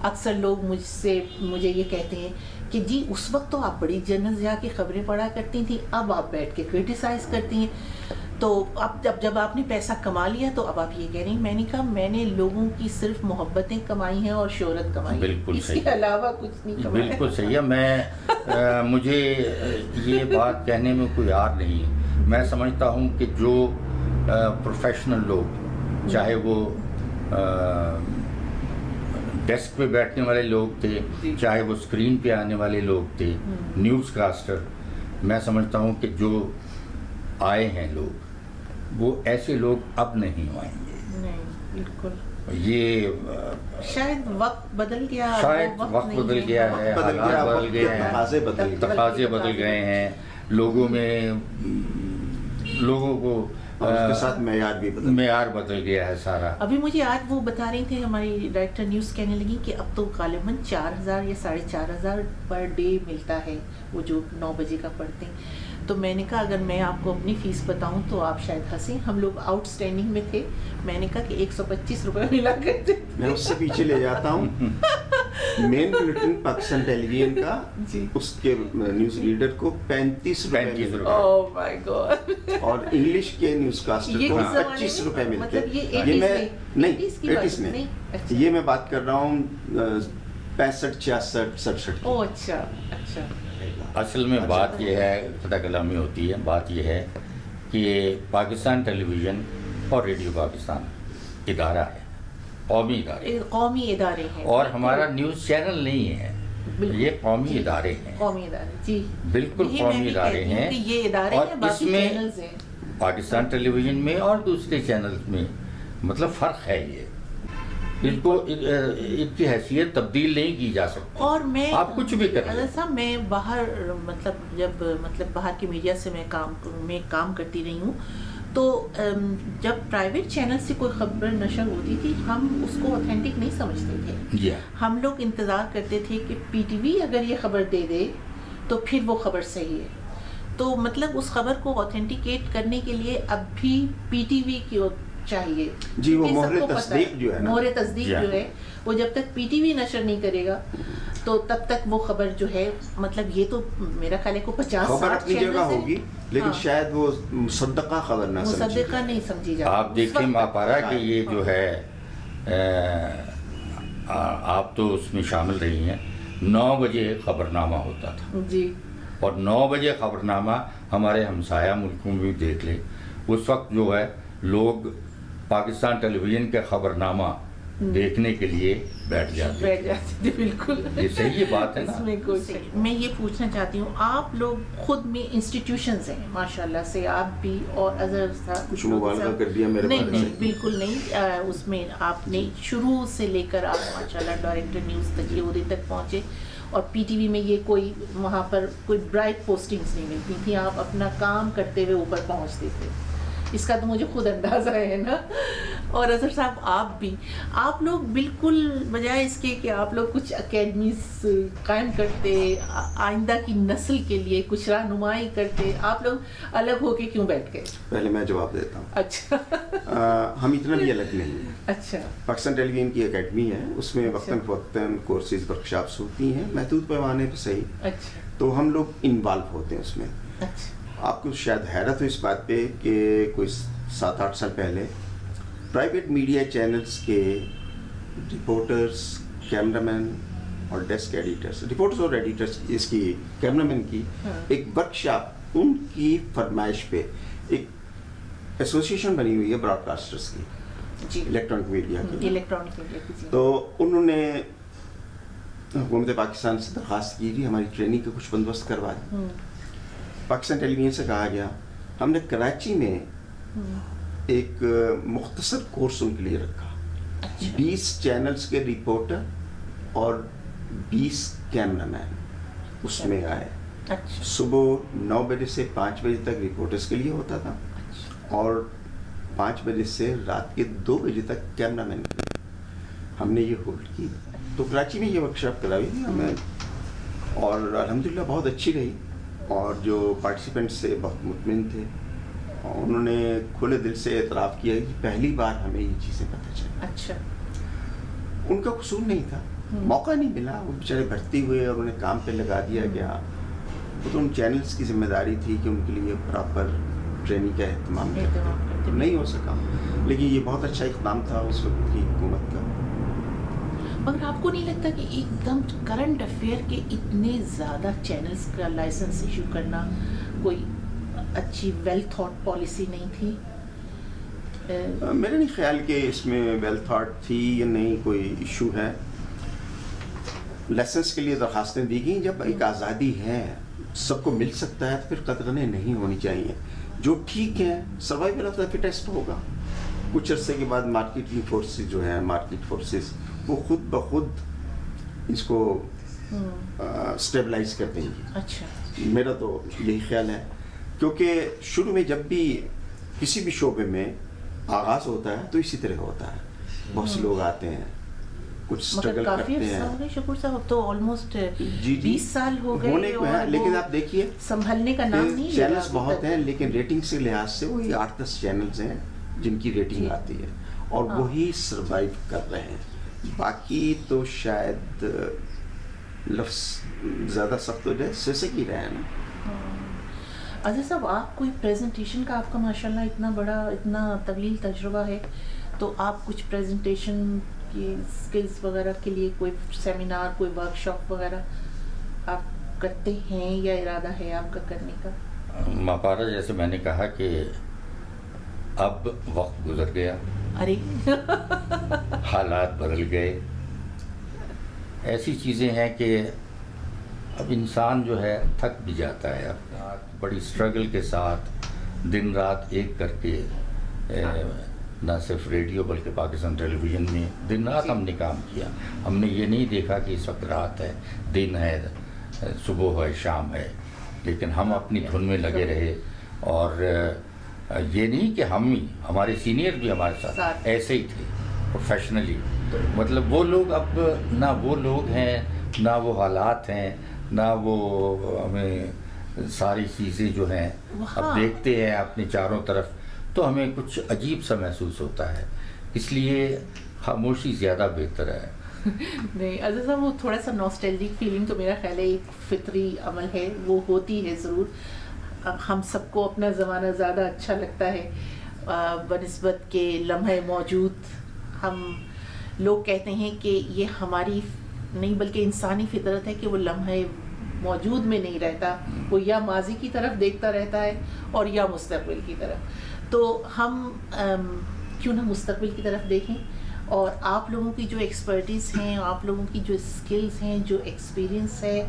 Speaker 1: اکثر لوگ مجھے یہ کہتے ہیں کہ جی اس وقت تو آپ بڑی جنرل جا کے خبریں پڑھا کرتی تھیں, اب آپ بیٹھ کے کرٹیسائز کرتی ہیں. تو اب جب آپ نے پیسہ کما لیا تو اب آپ یہ کہہ رہی ہیں، میں نے کہا میں نے لوگوں کی صرف محبتیں کمائی ہیں اور شہرت کمائی،
Speaker 3: بالکل
Speaker 1: اس
Speaker 3: صحیح،
Speaker 1: کے علاوہ کچھ نہیں کمایا۔
Speaker 3: بالکل صحیح ہے۔ میں مجھے یہ بات کہنے میں کوئی یار نہیں، میں سمجھتا ہوں کہ جو پروفیشنل لوگ، چاہے وہ ڈیسک پہ بیٹھنے والے لوگ تھے، چاہے وہ اسکرین پہ آنے والے لوگ تھے، نیوز کاسٹر، میں سمجھتا ہوں کہ جو آئے ہیں لوگ وہ ایسے لوگ اب نہیں آئیں گے۔
Speaker 1: نہیں بالکل،
Speaker 3: یہ
Speaker 1: شاید وقت بدل گیا،
Speaker 3: شاید وقت بدل گیا ہے، حالات بدل گئے ہیں، تقاضے بدل گئے ہیں، لوگوں میں، لوگوں کو
Speaker 2: اور اس کے ساتھ
Speaker 3: معیار بدل گیا ہے سارا۔
Speaker 1: ابھی مجھے آج وہ بتا رہی تھے ہماری ڈائریکٹر نیوز کہنے لگی کہ اب تو غالباً 4,000 یا 4,500 پر ڈے ملتا ہے وہ جو 9 بجے کا پڑھتے ہیں۔ تو میں نے کہا اگر میں آپ کو اپنی فیس بتاؤں تو آپ شاید ہنسیں، ہم لوگ آؤٹ اسٹینڈنگ میں تھے، میں نے کہا کہ 125 روپے ملا کرتے۔
Speaker 2: میں اس سے پیچھے لے جاتا ہوں، مین بلیٹن پاکستان ٹیلی ویژن کا اس کے نیوز ریڈر کو 35 روپے،
Speaker 1: اوہ مائی گاڈ،
Speaker 2: اور انگلش کے نیوز کاسٹر کو 25 روپے ملتے ہیں۔ یہ میں نہیں 80s میں، یہ میں بات کر رہا ہوں 65 66 67۔
Speaker 1: اوہ اچھا اچھا۔
Speaker 3: اصل میں بات یہ ہے، خطا کلامی ہوتی ہے، بات یہ ہے کہ پاکستان ٹیلی ویژن اور ریڈیو پاکستان ادارہ ہے، قومی ادارے،
Speaker 1: قومی ادارے ہیں،
Speaker 3: اور ہمارا نیوز چینل نہیں ہے، یہ قومی ادارے ہیں،
Speaker 1: قومی ادارے، جی
Speaker 3: بالکل قومی ادارے ہیں۔
Speaker 1: یہ ادارے
Speaker 3: اور
Speaker 1: ہیں،
Speaker 3: اس
Speaker 1: باقی
Speaker 3: میں
Speaker 1: چینلز ہیں
Speaker 3: پاکستان ٹیلی ویژن میں اور دوسرے چینلز میں مطلب فرق ہے، یہ ان کو ان کی حیثیت تبدیل نہیں کی جا سکتی،
Speaker 1: اور میں
Speaker 3: آپ کچھ بھی کریں۔
Speaker 1: صاحب میں باہر جب باہر کی میڈیا سے میں کام کرتی رہی ہوں، تو جب پرائیویٹ چینل سے کوئی خبر نشر ہوتی تھی ہم اس کو اوتھینٹک نہیں سمجھتے تھے، ہم لوگ انتظار کرتے تھے کہ پی ٹی وی اگر یہ خبر دے دے تو پھر وہ خبر صحیح ہے۔ تو مطلب اس خبر کو اوتھینٹیکیٹ کرنے کے لیے اب بھی پی ٹی وی کی چاہیے،
Speaker 2: جی وہ مہر تصدیق جو ہے،
Speaker 1: مہر تصدیق جو ہے، وہ جب تک پی ٹی وی نشر نہیں کرے گا تو تب تک وہ خبر جو ہے، مطلب یہ تو میرا خیال ہے کو 50-60
Speaker 2: اپنی جگہ ہوگی، لیکن شاید وہ مصدقہ خبر نہ
Speaker 1: مصدقہ نہیں سمجھی جاتی۔
Speaker 3: آپ دیکھیں ماپارا کہ یہ جو ہے، آپ تو اس میں شامل رہی ہیں، 9 بجے خبر نامہ ہوتا تھا
Speaker 1: جی،
Speaker 3: اور 9 بجے خبر نامہ ہمارے ہمسایہ ملکوں میں بھی دیکھ لیں، اس وقت جو ہے لوگ پاکستان ٹیلی ویژن کے خبر نامہ دیکھنے کے لیے بیٹھ جاتے
Speaker 1: تھے، بالکل
Speaker 3: یہ صحیح بات ہے نا۔
Speaker 1: میں یہ پوچھنا چاہتی ہوں، آپ لوگ خود میں انسٹیٹیوشنز ہیں ماشاءاللہ سے، آپ بھی اور اظہر صاحب،
Speaker 2: کچھ مبالغہ کر دیا میرے بارے میں؟
Speaker 1: نہیں بالکل نہیں، اس میں آپ نے شروع سے لے کر آپ ماشاءاللہ ڈائریکٹر نیوز تک یہ عہدے تک پہنچے، اور پی ٹی وی میں یہ کوئی وہاں پر کوئی برائٹ پوسٹنگز نہیں ملتی تھیں، آپ اپنا کام کرتے ہوئے اوپر پہنچتے تھے، اس کا تو مجھے خود اندازہ ہے نا۔ اور اظہر صاحب آپ لوگ بالکل بجائے اس کے کہ آپ لوگ کچھ اکیڈمیز قائم کرتے، آئندہ کی نسل کے لیے کچھ رہنمائی کرتے، آپ لوگ الگ ہو کے کیوں بیٹھ گئے؟
Speaker 2: پہلے میں جواب دیتا ہوں۔
Speaker 1: اچھا،
Speaker 2: ہم اتنا بھی الگ نہیں ہیں۔
Speaker 1: اچھا،
Speaker 2: پاکستان ٹیلی ویژن کی اکیڈمی ہے، اس میں وقتاً فوقتاً کورسز ورکشاپس ہوتی ہیں، محدود پیمانے پہ صحیح،
Speaker 1: اچھا،
Speaker 2: تو ہم لوگ انوالو ہوتے ہیں اس میں۔
Speaker 1: اچھا،
Speaker 2: آپ کو شاید حیرت ہو اس بات پہ کہ کوئی 7-8 سال پہلے پرائیویٹ میڈیا چینلز کے رپورٹرز، کیمرہ مین اور ڈیسک ایڈیٹرز، رپورٹرز اور ایڈیٹرز، اس کی کیمرہ مین کی ایک ورکشاپ، ان کی فرمائش پہ ایک ایسوسیشن بنی ہوئی ہے براڈ کاسٹرز کی،
Speaker 1: جی،
Speaker 2: الیکٹرانک میڈیا کی،
Speaker 1: الیکٹرانک میڈیا کی،
Speaker 2: تو انہوں نے حکومت پاکستان سے درخواست کی تھی ہماری ٹریننگ کا کچھ بندوبست کروائے۔ پاکستان ٹیلی ویژن سے کہا گیا، ہم نے کراچی میں ایک مختصر کورس ان کے لیے رکھا، 20 چینلز کے رپورٹر اور 20 کیمرہ مین اس میں آئے، صبح 9 بجے سے 5 بجے تک رپورٹرز کے لیے ہوتا تھا، اور 5 بجے سے رات کے 2 بجے تک کیمرہ مین کے لیے۔ ہم نے یہ ہولڈ کی، تو کراچی میں یہ ورکشاپ کرائی تھی ہمیں، اور الحمدللہ بہت اچھی رہی، اور جو پارٹیسپینٹس سے بہت مطمئن تھے، انہوں نے کھلے دل سے اعتراف کیا کہ پہلی بار ہمیں یہ چیزیں پتہ چلی۔
Speaker 1: اچھا،
Speaker 2: ان کا قصور نہیں تھا، موقع نہیں ملا، وہ بیچارے بھرتی ہوئے اور انہیں کام پہ لگا دیا گیا، وہ تو ان چینلز کی ذمہ داری تھی کہ ان کے لیے پراپر ٹریننگ کا اہتمام کرتے
Speaker 1: کرتے
Speaker 2: نہیں ہو سکا، لیکن یہ بہت اچھا اقدام تھا اس وقت کی حکومت کا.
Speaker 1: مگر آپ کو نہیں لگتا کہ ایک دم کرنٹ افیئر کے اتنے زیادہ چینلز کا لائسنس ایشو کرنا کوئی اچھی ویل تھاٹ پالیسی نہیں تھی؟
Speaker 2: میرا نہیں خیال کہ اس میں ویل تھاٹ تھی یا نہیں کوئی ایشو ہے. لائسنس کے لیے درخواستیں دی گئیں. جب ایک آزادی ہے، سب کو مل سکتا ہے، تو پھر قدغنیں نہیں ہونی چاہیے. جو ٹھیک ہے سروائیول آف دا فٹیسٹ ہوگا. کچھ عرصے کے بعد مارکیٹنگ فورسز جو ہیں، مارکیٹ فورسز، وہ خود بخود اس کو اسٹیبلائز کر دیں گے.
Speaker 1: اچھا،
Speaker 2: میرا تو یہی خیال ہے، کیونکہ شروع میں جب بھی کسی بھی شعبے میں آغاز ہوتا ہے تو اسی طرح ہوتا ہے. بہت سے لوگ آتے ہیں، کچھ اسٹرگل
Speaker 1: کافی
Speaker 2: کرتے
Speaker 1: عرصہ ہو
Speaker 2: ہیں.
Speaker 1: گئے شکور صاحب، اب تو آلموسٹ
Speaker 2: جی
Speaker 1: 20 سال ہو گئے
Speaker 2: ہونے کو ہے،
Speaker 1: اور
Speaker 2: لیکن
Speaker 1: وہ
Speaker 2: آپ دیکھیے
Speaker 1: سنبھلنے کا نام نہیں لے رہا
Speaker 2: چینلز
Speaker 1: ابھی
Speaker 2: بہت
Speaker 1: تک.
Speaker 2: ہیں، لیکن ریٹنگ سے لحاظ سے وہی 8-10 چینلز ہیں جن کی ریٹنگ
Speaker 1: جی.
Speaker 2: آتی ہے، اور وہی سروائیو کر رہے ہیں. باقی تو شاید لفظ زیادہ سخت ہو جائے، سسک ہی رہے ہیں نا.
Speaker 1: عزیز صاحب، آپ کوئی پریزنٹیشن کا آپ کا ماشاءاللہ اتنا بڑا، اتنا طویل تجربہ ہے، تو آپ کچھ پریزنٹیشن کی اسکلز وغیرہ کے لیے کوئی سیمینار، کوئی ورک شاپ وغیرہ آپ کرتے ہیں یا ارادہ ہے آپ کا کرنے کا؟
Speaker 3: ماپارا، جیسے میں نے کہا کہ اب وقت گزر گیا،
Speaker 1: ارے
Speaker 3: حالات بدل گئے. ایسی چیزیں ہیں کہ اب انسان جو ہے تھک بھی جاتا ہے. اب بڑی اسٹرگل کے ساتھ دن رات ایک کر کے نہ صرف ریڈیو بلکہ پاکستان ٹیلی ویژن میں دن رات ہم نے کام کیا. ہم نے یہ نہیں دیکھا کہ اس وقت رات ہے، دن ہے، صبح ہے، شام ہے، لیکن ہم اپنی دھن میں لگے رہے. اور یہ نہیں کہ ہم ہی، ہمارے سینئر بھی ہمارے ساتھ ایسے ہی تھے پروفیشنلی. مطلب وہ لوگ اب نہ وہ لوگ ہیں، نہ وہ حالات ہیں، نہ وہ ہمیں ساری چیزیں جو ہیں اب دیکھتے ہیں اپنے چاروں طرف تو ہمیں کچھ عجیب سا محسوس ہوتا ہے. اس لیے خاموشی زیادہ بہتر ہے.
Speaker 1: نہیں عزیز صاحب، وہ تھوڑا سا نوسٹیلجک فیلنگ تو میرا خیال ہے ایک فطری عمل ہے، وہ ہوتی ہے ضرور. ہم سب کو اپنا زمانہ زیادہ اچھا لگتا ہے بنسبت کے لمحے موجود. ہم لوگ کہتے ہیں کہ یہ ہماری نہیں بلکہ انسانی فطرت ہے کہ وہ لمحے موجود میں نہیں رہتا، وہ یا ماضی کی طرف دیکھتا رہتا ہے اور یا مستقبل کی طرف. تو ہم کیوں نہ مستقبل کی طرف دیکھیں، اور آپ لوگوں کی جو ایکسپرٹیز ہیں، آپ لوگوں کی جو اسکلز ہیں، جو ایکسپیرینس ہے،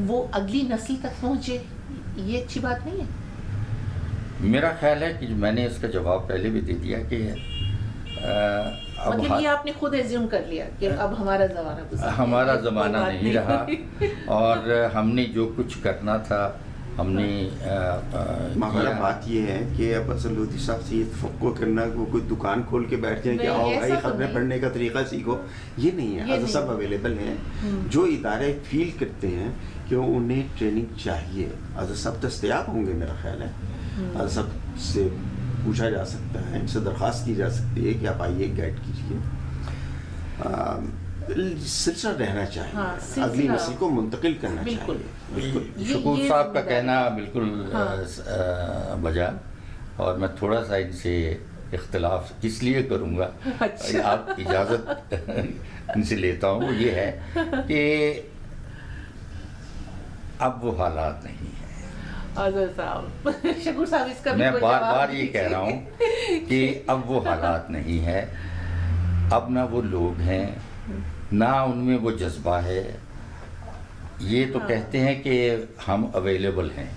Speaker 1: وہ اگلی نسل تک پہنچے. یہ اچھی بات نہیں ہے؟
Speaker 3: میرا خیال ہے کہ میں نے اس کا جواب پہلے بھی دے دیا کہ اب
Speaker 1: مطلب یہ آپ نے خود ایزیوم کر لیا کہ اب ہمارا زمانہ گزر گیا،
Speaker 3: ہمارا زمانہ نہیں رہا، اور ہم نے جو کچھ کرنا تھا ہم نے
Speaker 2: ہمارا بات یہ ہے کہ اب اصل لودھی صاحب سے یہ توقع کرنا کہ وہ کوئی دکان کھول کے بیٹھ جائیں کہ آؤ بھائی خبریں پڑھنے کا طریقہ سیکھو، یہ نہیں ہے. حضرت صاحب اویلیبل ہیں، جو ادارے فیل کرتے ہیں کہ انہیں ٹریننگ چاہیے، حضرت صاحب دستیاب ہوں گے. میرا خیال ہے حضرت صاحب سے پوچھا جا سکتا ہے، ان سے درخواست کی جا سکتی ہے کہ آپ آئیے گائیڈ کیجیے. سلسلہ رہنا چاہیے، اگلی نسل کو منتقل کرنا چاہیے. بالکل
Speaker 3: شکور صاحب کا کہنا بالکل بجا، اور میں تھوڑا سا ان سے اختلاف اس لیے کروں گا، آپ اجازت ان سے لیتا ہوں. وہ یہ ہے کہ اب وہ حالات نہیں ہیں.
Speaker 1: شکور صاحب اس کا
Speaker 3: میں بار بار یہ کہہ رہا ہوں کہ اب وہ حالات نہیں ہے، اب نہ وہ لوگ ہیں، نہ ان میں وہ جذبہ ہے. یہ تو کہتے ہیں کہ ہم اویلیبل ہیں،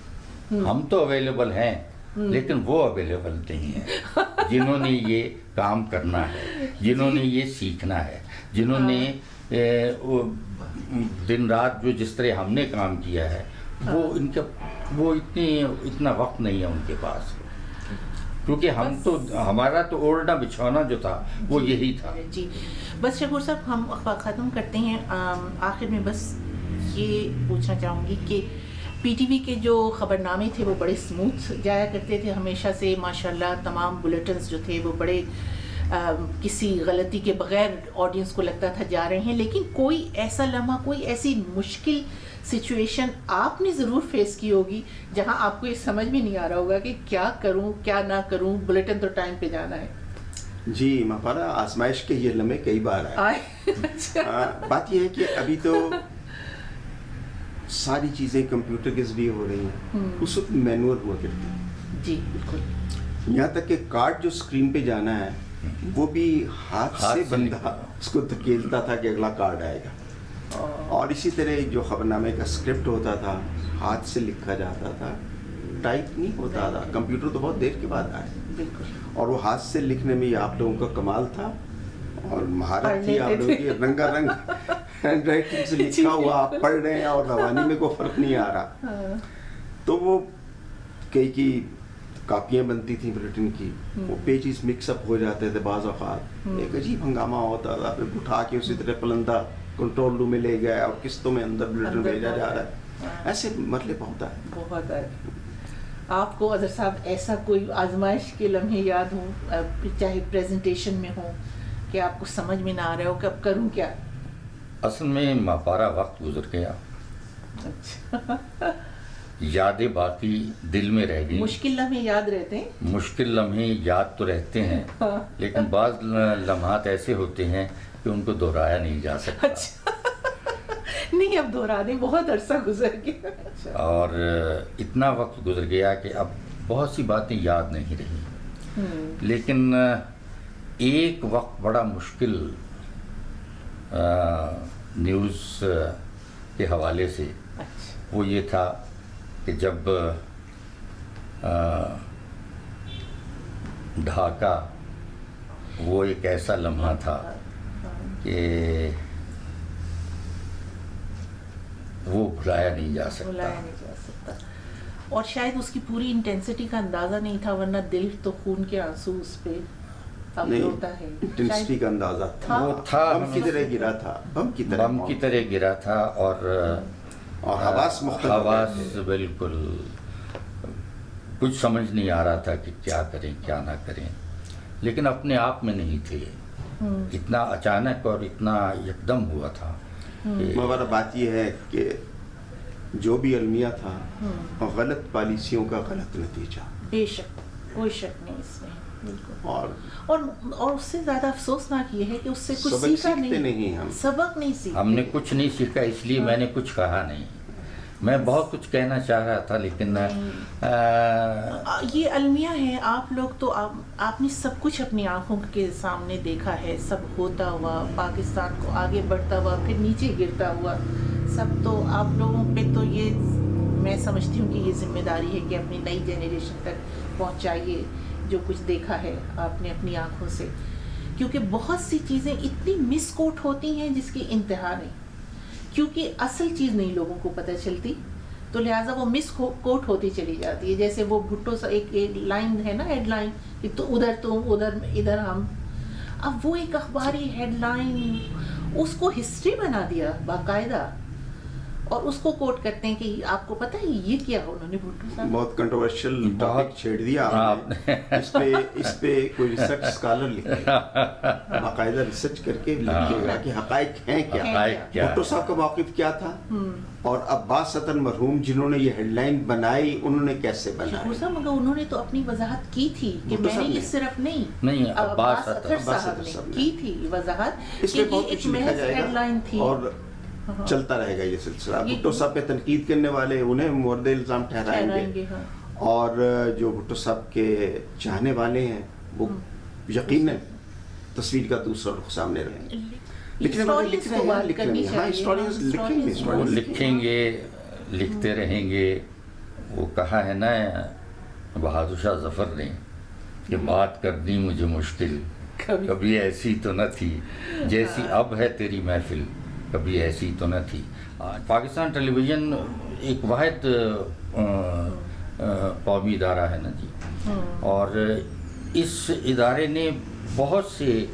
Speaker 3: ہم تو اویلیبل ہیں لیکن وہ اویلیبل نہیں ہیں جنہوں نے یہ کام کرنا ہے، جنہوں نے یہ سیکھنا ہے، جنہوں نے دن رات جو جس طرح ہم نے کام کیا ہے، وہ اتنا وقت نہیں ہے ان کے پاس. کیونکہ ہم تو ہمارا تو اوڑھنا بچھونا جو تھا وہ یہی تھا.
Speaker 1: جی بس شکور صاحب ہم ختم کرتے ہیں. آخر میں بس یہ پوچھنا چاہوں گی کہ پی ٹی وی کے جو خبرنامے تھے وہ بڑے اسموتھ جایا کرتے تھے ہمیشہ سے، ماشاءاللہ تمام بلیٹنز جو تھے وہ بڑے کسی غلطی کے بغیر آڈینس کو لگتا تھا جا رہے ہیں، لیکن کوئی ایسا لمحہ، کوئی ایسی مشکل سچویشن آپ نے ضرور فیس کی ہوگی جہاں آپ کو یہ سمجھ میں نہیں آ رہا ہوگا کہ کیا کروں کیا نہ کروں، بلیٹن تو ٹائم پہ جانا ہے؟
Speaker 2: جی ماپارا، آزمائش کے یہ لمحے کئی بار آئے. بات یہ ہے کہ ابھی تو ساری چیزیں کمپیوٹر کے ذریعے ہو رہی ہیں، اس وقت مینول ہوا کرتی ہے.
Speaker 1: جی بالکل.
Speaker 2: یہاں تک کہ کارڈ جو اسکرین پہ جانا ہے وہ بھی ہاتھ سے بندہ اس کو دھکیلتا تھا کہ اگلا کارڈ آئے گا. اور اسی طرح جو خبرنامے کا اسکرپٹ ہوتا تھا ہاتھ سے لکھا جاتا تھا، ٹائپ نہیں ہوتا تھا. کمپیوٹر تو بہت دیر کے بعد آئے،
Speaker 1: بالکل.
Speaker 2: اور وہ ہاتھ سے لکھنے میں یہ آپ لوگوں کا کمال تھا اور مہارت تھی آپ لوگوں کی. رنگا رنگ ہینڈ رائٹنگ سے لکھا ہوا آپ پڑھ رہے ہیں اور روانی میں کوئی فرق نہیں آ رہا. تو وہ کئی کی کاپیاں بنتی تھیں بلیٹن کی، وہ پیجز مکس اپ ہو جاتے تھے بعض اوقات، ایک عجیب ہنگامہ ہوتا تھا. پھر اٹھا کے اسی طرح پلندہ کنٹرول روم میں لے گئے اور قسطوں میں اندر بلیٹن بھیجا جا رہا ہے. ایسے مطلب ہوتا ہے
Speaker 1: بہت ہے. آپ کو اظہر صاحب ایسا کوئی آزمائش کے لمحے یاد ہوں، چاہے پریزنٹیشن میں ہوں، کہ آپ کو سمجھ میں نہ آ رہا ہو کہ اب کروں کیا؟
Speaker 3: اصل میں ماپارا وقت گزر گیا،
Speaker 1: اچھا.
Speaker 3: یادیں باقی دل میں رہ گئی.
Speaker 1: مشکل لمحے یاد رہتے ہیں؟
Speaker 3: مشکل لمحے یاد تو رہتے ہیں، لیکن بعض لمحات ایسے ہوتے ہیں کہ ان کو دہرایا نہیں جا سکتا.
Speaker 1: نہیں اب دہرا دیں، بہت عرصہ گزر گیا.
Speaker 3: اور اتنا وقت گزر گیا کہ اب بہت سی باتیں یاد نہیں رہی. لیکن ایک وقت بڑا مشکل نیوز کے حوالے سے وہ یہ تھا کہ جب ڈھاکہ، وہ ایک ایسا لمحہ تھا کہ وہ بھلایا نہیں جا سکتا.
Speaker 1: اور شاید اس کی پوری انٹینسٹی کا اندازہ نہیں تھا، ورنہ دل تو خون کے آنسو اس پہ اب ہوتا ہے.
Speaker 2: انٹینسٹی کا اندازہ تھا،
Speaker 3: وہ تھا،
Speaker 2: بم کی طرح گرا تھا، بم کی
Speaker 3: طرح گرا تھا. اور
Speaker 2: حواس مختلف،
Speaker 3: حواس بالکل کچھ سمجھ نہیں آ رہا تھا کہ کیا کریں کیا نہ کریں. لیکن اپنے آپ میں نہیں تھے، اتنا اچانک اور اتنا یکدم ہوا تھا.
Speaker 2: ہمارا بات یہ ہے کہ جو بھی المیہ تھا غلط پالیسیوں کا غلط نتیجہ.
Speaker 1: بے شک، کوئی شک نہیں اس میں. بالکل. اور اس سے زیادہ افسوسناک یہ ہے کہ اس سے کچھ سیکھا نہیں، سبق نہیں سیکھا.
Speaker 3: ہم نے کچھ نہیں سیکھا، اس لیے میں نے کچھ کہا نہیں. میں بہت کچھ کہنا چاہ رہا تھا لیکن
Speaker 1: یہ المیہ ہے. آپ لوگ تو آپ نے سب کچھ اپنی آنکھوں کے سامنے دیکھا ہے، سب ہوتا ہوا، پاکستان کو آگے بڑھتا ہوا، پھر نیچے گرتا ہوا، سب تو آپ لوگوں پہ تو یہ میں سمجھتی ہوں کہ یہ ذمہ داری ہے کہ اپنی نئی جنریشن تک پہنچائیے جو کچھ دیکھا ہے آپ نے اپنی آنکھوں سے. کیونکہ بہت سی چیزیں اتنی مس کوٹ ہوتی ہیں جس کی انتہا نہیں، کیونکہ اصل چیز نہیں لوگوں کو پتہ چلتی، تو لہٰذا وہ مس کوٹ ہوتی چلی جاتی ہے. جیسے وہ بھٹو سا ایک لائن ہے نا، ہیڈ لائن، کہ تو ادھر تم ادھر ہم. اب وہ ایک اخباری ہیڈ لائن اس کو ہسٹری بنا دیا باقاعدہ، اور اس کو کوٹ کرتے ہیں کہ آپ کو پتہ ہے یہ کیا انہوں نے بھٹو صاحب.
Speaker 2: بہت کنٹروورشل ٹاپک چھیڑ دیا آپ نے. اس پہ کوئی ریسرچ اسکالر لکھے گا، باقاعدہ ریسرچ کر کے لکھے گا کہ حقائق ہیں کیا. بھٹو صاحب کا موقف کیا تھا، اور عباس ستر مرحوم جنہوں نے یہ ہیڈ لائن بنائی انہوں نے کیسے بنائی.
Speaker 1: مگر انہوں نے تو اپنی وضاحت کی تھی کہ میں نے یہ صرف نہیں، عباس ستر صاحب نے کی تھی وضاحت کہ یہ ایک محض ہیڈ لائن تھی. اور
Speaker 2: چلتا رہے گا یہ سلسلہ. بھٹو صاحب پہ تنقید کرنے والے انہیں مورد الزام ٹھہرائیں گے، اور جو بھٹو صاحب کے چاہنے والے ہیں وہ یقیناً تصویر کا دوسرا رخ سامنے رہیں گے.
Speaker 3: لکھیں گے، لکھتے رہیں گے. وہ کہا ہے نا بہادر شاہ ظفر نے کہ بات کرنی مجھے مشکل، کبھی ایسی تو نہ تھی جیسی اب ہے تیری محفل، کبھی ایسی تو نہ تھی. پاکستان ٹیلی ویژن ایک واحد قومی ادارہ ہے نا جی، اور اس ادارے نے بہت سے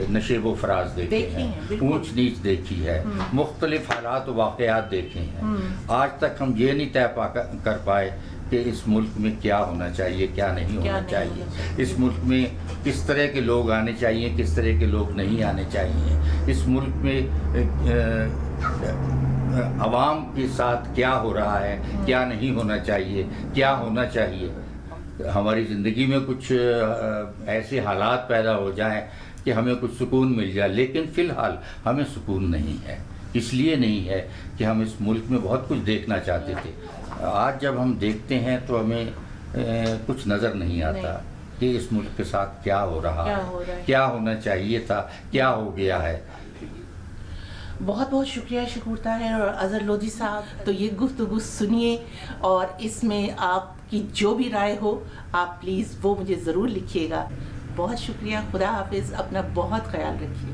Speaker 3: نشیب و فراز دیکھے ہیں، اونچ نیچ دیکھی ہے، مختلف حالات و واقعات دیکھے ہیں. آج تک ہم یہ نہیں طے کر پائے کہ اس ملک میں کیا ہونا چاہیے، کیا نہیں ہونا چاہیے. اس ملک میں کس طرح کے لوگ آنے چاہیے، کس طرح کے لوگ نہیں آنے چاہیے، اس ملک میں عوام کے ساتھ کیا ہو رہا ہے، کیا نہیں ہونا چاہیے، کیا ہونا چاہیے. ہماری زندگی میں کچھ ایسے حالات پیدا ہو جائیں کہ ہمیں کچھ سکون مل جائے، لیکن فی الحال ہمیں سکون نہیں ہے. اس لیے نہیں ہے کہ ہم اس ملک میں بہت کچھ دیکھنا چاہتے تھے. آج جب ہم دیکھتے ہیں تو ہمیں کچھ نظر نہیں آتا کہ اس ملک کے ساتھ کیا ہو رہا ہے، کیا ہونا چاہیے تھا، کیا ہو گیا ہے.
Speaker 1: بہت بہت شکریہ شکور طاہر اور اظہر لودھی صاحب. تو یہ گفتگو سنیے اور اس میں آپ کی جو بھی رائے ہو آپ پلیز وہ مجھے ضرور لکھیے گا. بہت شکریہ. خدا حافظ. اپنا بہت خیال رکھیے.